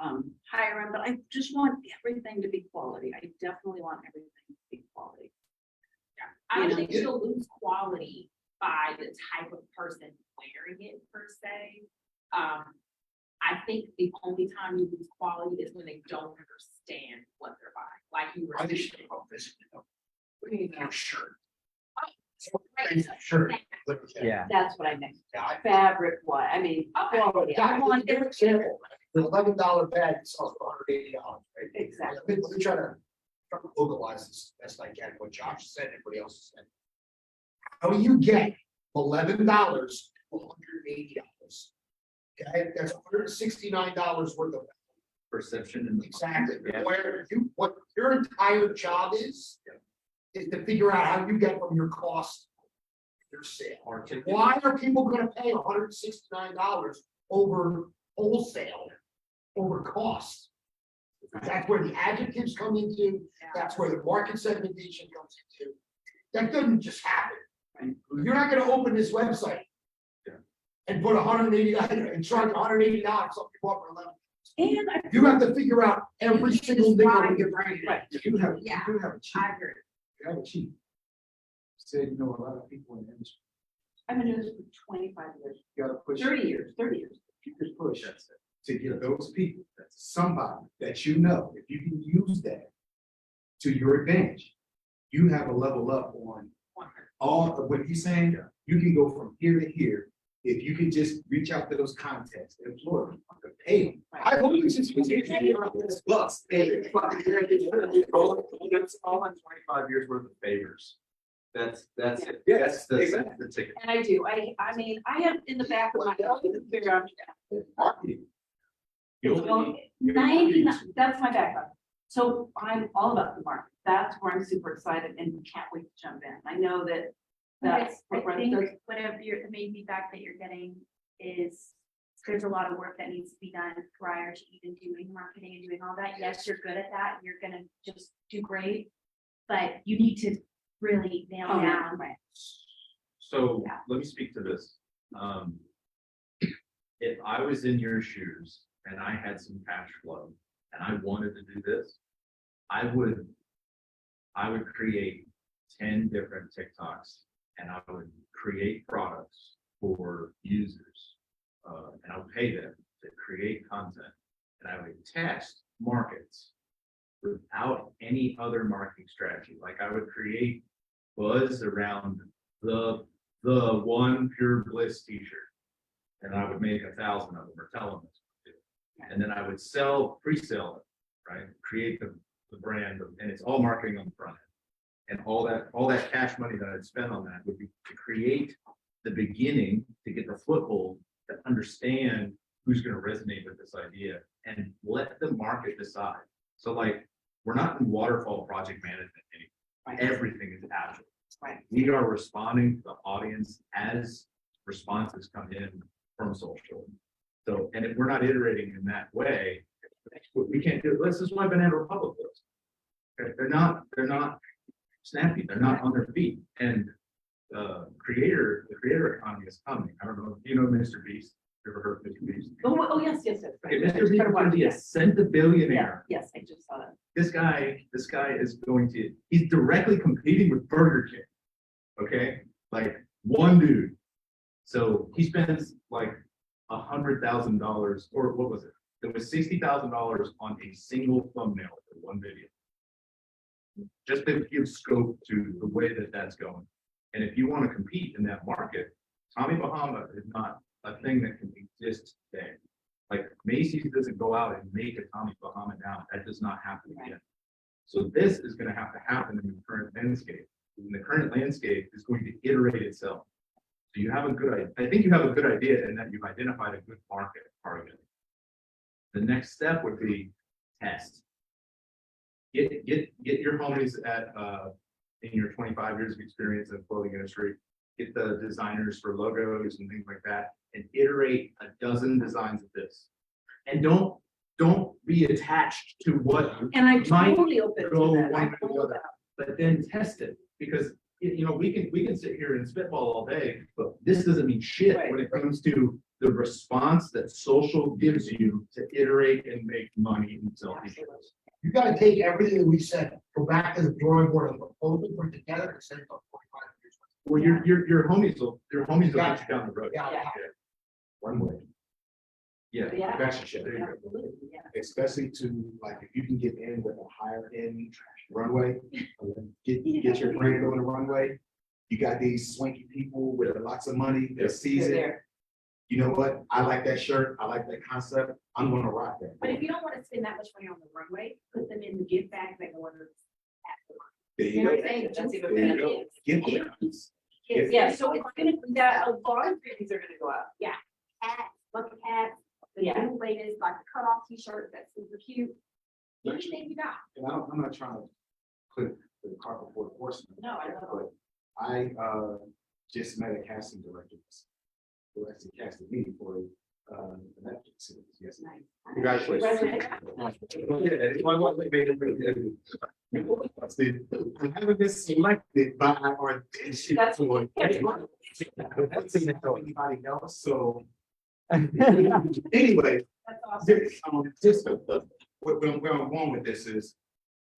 every. Higher end, but I just want everything to be quality. I definitely want everything to be quality. I don't You think know? you'll lose quality by the type of person wearing it per se. I think the only time you lose quality is when they don't understand what they're buying, like you were I saying. just think about this, you know. What do you mean, shirt? Right. Shirt. Yeah. That's what I meant. Yeah, Fabric, what, I mean, Okay. quality. I want everything. The $11 bag sells for $180, right? Exactly. Let me try to localize this best I can, what Josh said, everybody else said. How do you get $11 to $180? Okay, that's $169 worth of. Perception and. Exactly, Yeah. where you, what your entire job is to figure out how you get from your cost to your sale. Why are people gonna pay $169 over wholesale, over cost? That's where the adjectives come into, that's where the market segmentation comes into. That doesn't just happen. You're not gonna open this website and put $180 and charge $180, something you bought for 11. And I. You have to figure out every single nickel we can bring. Right. You do have, Yeah. you do have a cheat, I agree. you have a cheat. Said, you know, a lot of people in the industry, I've been doing this for 25 years, you gotta push. 30 years, 30 years. You can push to get those people, that's somebody that you know, if you can use that to your advantage, you have a level up on all of what he's saying. You can go from here to here. If you can just reach out to those contacts, employ them, pay them. I hope you just. Plus, that's all in 25 years worth of favors. That's it. Yeah, That's the exactly. ticket. And I do, I mean, I have in the back of my head, to figure out. Marketing. So, 99, that's my background. So I'm all about the market. That's where I'm super excited and can't wait to jump in. I know that. That's I what we're- think whatever your, the main feedback that you're getting is there's a lot of work that needs to be done prior to even doing marketing and doing all that. Yes, you're good at that. You're gonna just do great. But you need to really nail Oh, yeah, down. right. So Yeah. let me speak to this. If I was in your shoes and I had some cash flow and I wanted to do this, I would create 10 different TikToks and I would create products for users. And I would pay them to create content and I would test markets without any other marketing strategy. Like I would create buzz around the one Pure Bliss t-shirt. And I would make 1,000 of them or tell them what to do. And then I would pre-sell it, right? Create the brand and it's all marketing on the front end. And all that cash money that I'd spend on that would be to create the beginning, to get the foothold, to understand who's going to resonate with this idea and let the market decide. So like, we're not in waterfall project management anymore. Everything is agile. Right. We are responding to the audience as responses come in from social. So, and if we're not iterating in that way, we can't do it. This is why Banana Republic was. Okay, they're not snappy. They're not on their feet. And the creator economy is coming. I don't know if you know Mr. Beast. You ever heard of Mr. Beast? Oh, yes. Okay, Mr. Beast is going to be a centibillionaire. Yes, I just saw that. This guy is going to, he's directly competing with Burger King. Okay, like one dude. So he spends like $100,000 or what was it? It was $60,000 on a single thumbnail for one video. Just to give scope to the way that that's going. And if you want to compete in that market, Tommy Bahama is not a thing that can exist today. Like Macy's doesn't go out and make a Tommy Bahama now. That does not happen yet. So this is going to have to happen in the current landscape. And the current landscape is going to iterate itself. So you have a good idea. I think you have a good idea in that you've identified a good market target. The next step would be test. Get your homies at in your 25 years of experience in the clothing industry, get the designers for logos and things like that, and iterate a dozen designs of this. And don't be attached to what And I might totally open go to that. one way or the other, but then test it because you know we can sit here and spitball all day, but this doesn't mean shit Right. when it comes to the response that social gives you to iterate and make money and sell t-shirts. You gotta take everything that we said, go back to the drawing board and propose it, put it together and send it to 45 years. Well, your homies will get you down the road. Yeah. One way, Yeah. Yeah. fashion shit, Absolutely, yeah. especially to like, if you can get in with a higher end runway, get your brand on the runway. You got these swanky people with lots of money, they're They're seasoned. there. you know what, I like that shirt, I like that concept, I'm gonna rock that. But if you don't wanna spend that much money on the runway, put them in the gift bag that go under. There You you know go. what I'm saying? That's even There you better. go. Gift bags. Yeah, so it's gonna, that, a lot of things are gonna go out. Hats, bucket hats, the Yeah. new latest, like the cutoff t-shirt that's super cute. Anything you got. And I'm not trying to put the cart before the horse. No, I know. But I, just met a casting director. Who actually casted me for, the Netflix series, yes. Nice. Congratulations. I haven't been selected, but I auditioned That's- for it. that's That's anybody else, so. Anyway, That's awesome. just, where I'm going with this is,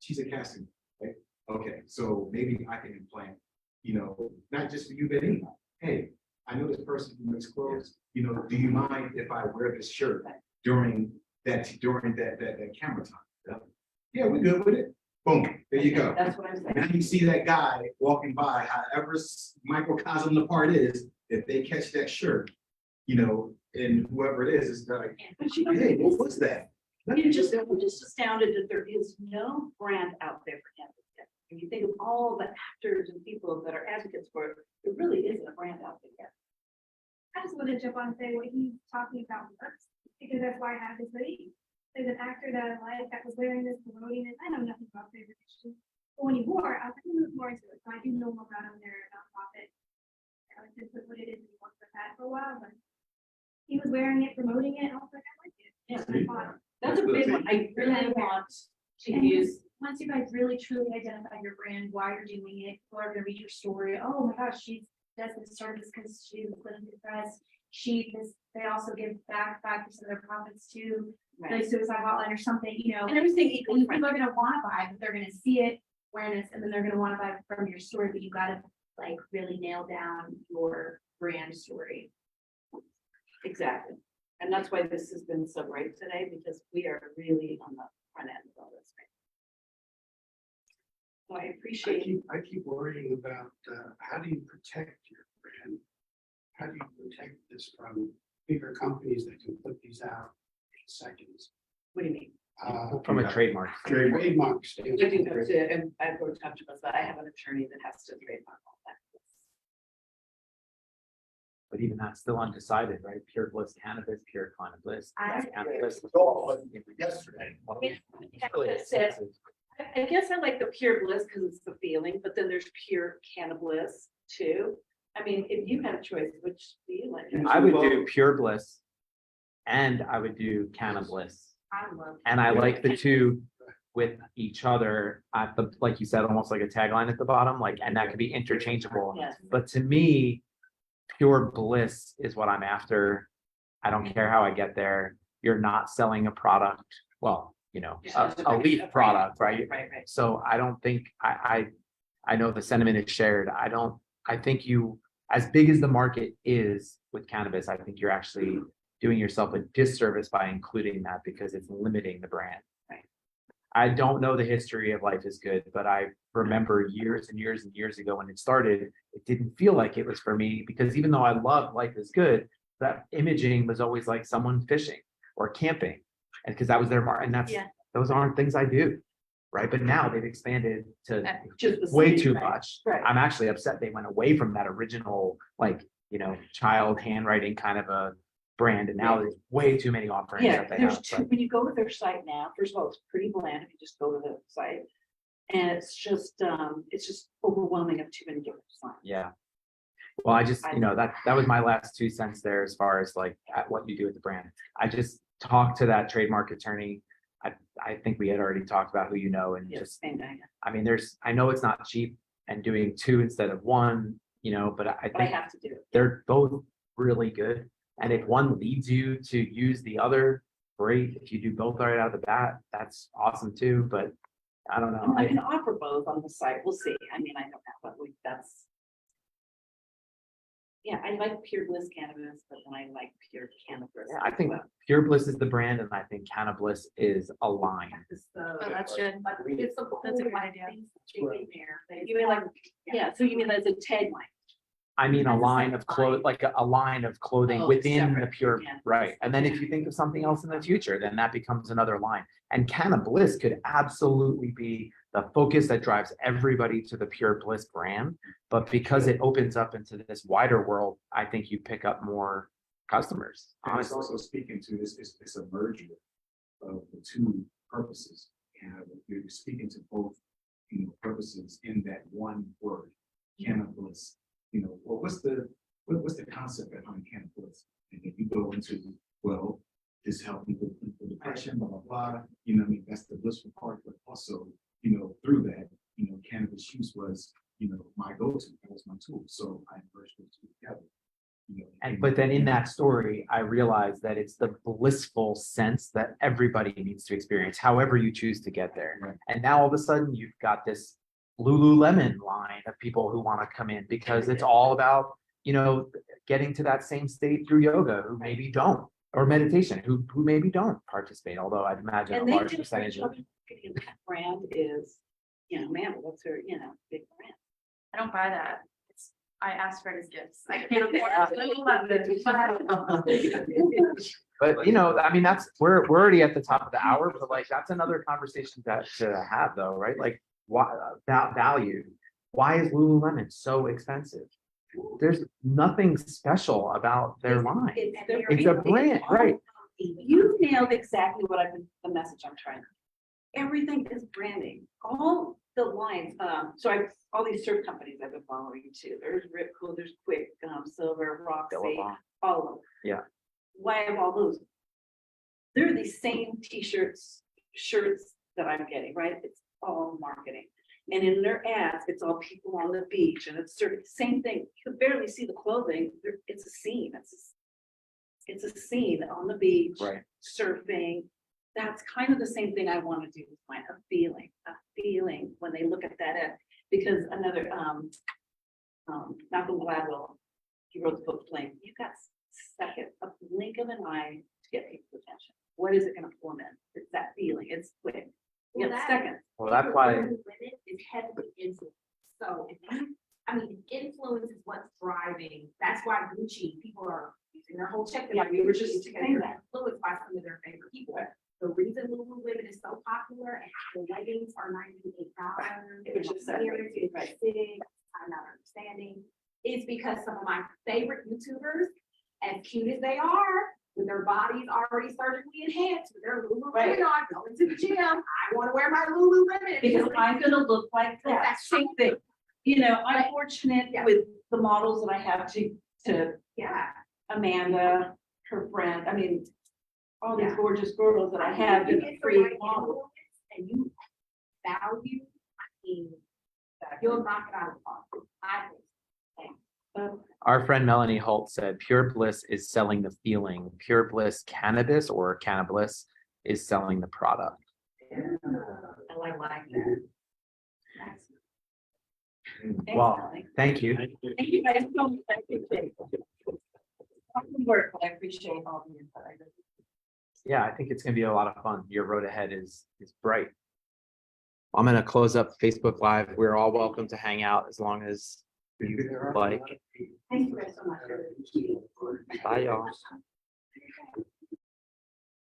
she's a casting, right? Okay, so maybe I can implant, you know, not just for you, but anybody. Hey, I know this person who makes clothes, you know, do you mind if I wear this shirt during that camera time? Yeah, we're good with it. Boom, there you go. That's what I'm saying. Now you see that guy walking by, however microcosm the part is, if they catch that shirt, you know, and whoever it is like, But you know, hey, what was that? I'm just astounded that there is no brand out there for cannabis yet. When you think of all the actors and people that are advocates for it, there really isn't a brand out there yet. I just want to jump on and say what he's talking about works, because that's why I have this hoodie. There's an actor that I like that was wearing this, promoting it. I know nothing about favorite issues. But when he wore it, I was like, look more into it. So I do know more about him there, nonprofit. I like to put what it is, and he worked with that for a while, but he was wearing it, promoting it, and I was like, I like it. Yeah. I bought it. That's a big one. I really want to And use, once you guys really truly identify your brand, why you're doing it, people are gonna read your story. Oh my gosh, she does this service because she was living depressed. They also give back 5% of their profits to the right, suicide hotline or something, you know. and everything And equally people are gonna wanna buy, but they're gonna see it, awareness, and then they're gonna wanna buy from your story, but you gotta like really nail down your brand story. exactly. And that's why this has been so great today, because we are really on the front end of all this. So I appreciate I keep worrying about, how do you protect your brand? How do you protect this from bigger companies that can put these out in seconds? what do you mean? From a trademark. Trademark I standard. do have to, and I've worked talked about that. I have an attorney that has to trademark all that. But even that's still undecided, right? Pure Bliss Cannabis, Pure Bliss. I- Cannabis. Yesterday. I guess I like the Pure Bliss because it's the feeling, but then there's Pure Cannabis too. I mean, if you had a choice, which do you like? I would do Pure Bliss. And I would do Cannabis. I love. And I like the two with each other at the, like you said, almost like a tagline at the bottom, like, and that could be interchangeable. Yes. But to me, Pure Bliss is what I'm after. I don't care how I get there. You're not selling a product, well, you know, a leaf product, right? Right. So I don't think, I know the sentiment is shared. I think you, as big as the market is with cannabis, I think you're actually doing yourself a disservice by including that because it's limiting the brand. Right. I don't know the history of Life is Good, but I remember years and years and years ago when it started, it didn't feel like it was for me because even though I loved Life is Good, that imaging was always like someone fishing or camping. And because that was their mark, and Yeah. those aren't things I do. Right. But now they've expanded to Just the way same, too right? much. Right. I'm actually upset they went away from that original, like, you know, child handwriting kind of a brand. And now there's way too many offerings Yeah, that they there's have. two, when you go to their site now, first of all, it's pretty bland if you just go to the site. And it's just overwhelming of too many different designs. Yeah. Well, I just, you know, that was my last 2 cents there as far as like at what you do with the brand. I just talked to that trademark attorney. I think we had already talked about who you know and Yes, just, same thing. I mean, I know it's not cheap and doing 2 instead of 1, you know, but I But I think have to do it. they're both really good. And if one leads you to use the other, great. If you do both right out of the bat, that's awesome too. But I don't know. I can offer both on the site. We'll see. I mean, I don't know, but that's. Yeah, I like Pure Bliss Cannabis, but then I like Pure Cannabis. Yeah, I think as well. Pure Bliss is the brand, and I think Cannabis is a line. It's Oh, the- that's good. It's the That's a good cool idea. things that they in there. You mean like, yeah, so you mean that's a tagline? I mean, a That's a line of separate clothes, line. like a line of clothing Oh, within the separate, pure, yeah. right? And then if you think of something else in the future, then that becomes another line. And Cannabis could absolutely be the focus that drives everybody to the Pure Bliss brand. But because it opens up into this wider world, I think you pick up more customers. And it's Honestly, also speaking to this, it's a merger of the two purposes. And you're speaking to both, purposes in that one word, cannabis. Well, what's the concept behind cannabis? And if you go into, well, this helped me with depression, blah, blah, blah, I mean, that's the blissful part, but also, through that, cannabis use was, my go-to, that was my tool. So I merged those two together. and but then in that story, I realized that it's the blissful sense that everybody needs to experience, however you choose to get there. Right. And now all of a sudden you've got this Lululemon line of people who want to come in because it's all about, getting to that same state through yoga, who maybe don't, or meditation, who maybe don't participate, although I'd imagine a And they large do, percentage of. that brand is, man, what's her, big brand. I don't buy that. I asked for it as gifts. I can't afford it. But I mean, we're already at the top of the hour, but like that's another conversation to have though, right? Like why that value? Why is Lululemon so expensive? There's nothing special about their line. It's a brand, right? You nailed exactly what the message I'm trying to. Everything is branding. All the lines, all these surf companies I've been following too. There's Rip Cool, there's Quick, Silver, Roxy, Billabong. all of them. Yeah. Why have all those? They're the same t-shirts, shirts that I'm getting, right? It's all marketing. And in their ads, it's all people on the beach and it's same thing. You can barely see the clothing. It's a scene. It's a scene on the beach, Right. surfing. That's kind of the same thing I want to do with mine, a feeling when they look at that ad. Because another, Malcolm Gladwell, he wrote the book Flame. You got a blink of an eye to get people's attention. What is it going to pull them in? It's that feeling. It's quick. You got seconds. Well, that's why. Women is heavily influenced. So influence is what's driving. That's why Gucci people are using their whole check. Yeah, we were just saying that. Influenced by some of their favorite people. The reason Lululemon is so popular and the leggings are $98. It was just that, right. I'm not understanding is because some of my favorite YouTubers, as cute as they are, with their bodies already surgically enhanced, with their Lululemon Right. on, going to the gym, I want to wear my Lululemon. Because I'm gonna look like that. That's Same thing. I'm fortunate Yeah. with the models that I have to Yeah. Amanda, her friend, all these Yeah. gorgeous girls that I have You in get the the free right model. influence and you value, you'll knock it out of the park. I think. Our friend Melanie Holt said, Pure Bliss is selling the feeling. Pure Bliss Cannabis or Cannabis is selling the product. I like that. Well, thank you. Thank you guys so much. I appreciate it. Work, but I appreciate all the input. Yeah, I think it's gonna be a lot of fun. Your road ahead is bright. I'm gonna close up Facebook Live. We're all welcome to hang out as long as you like. Thank you guys so much. Bye, y'all.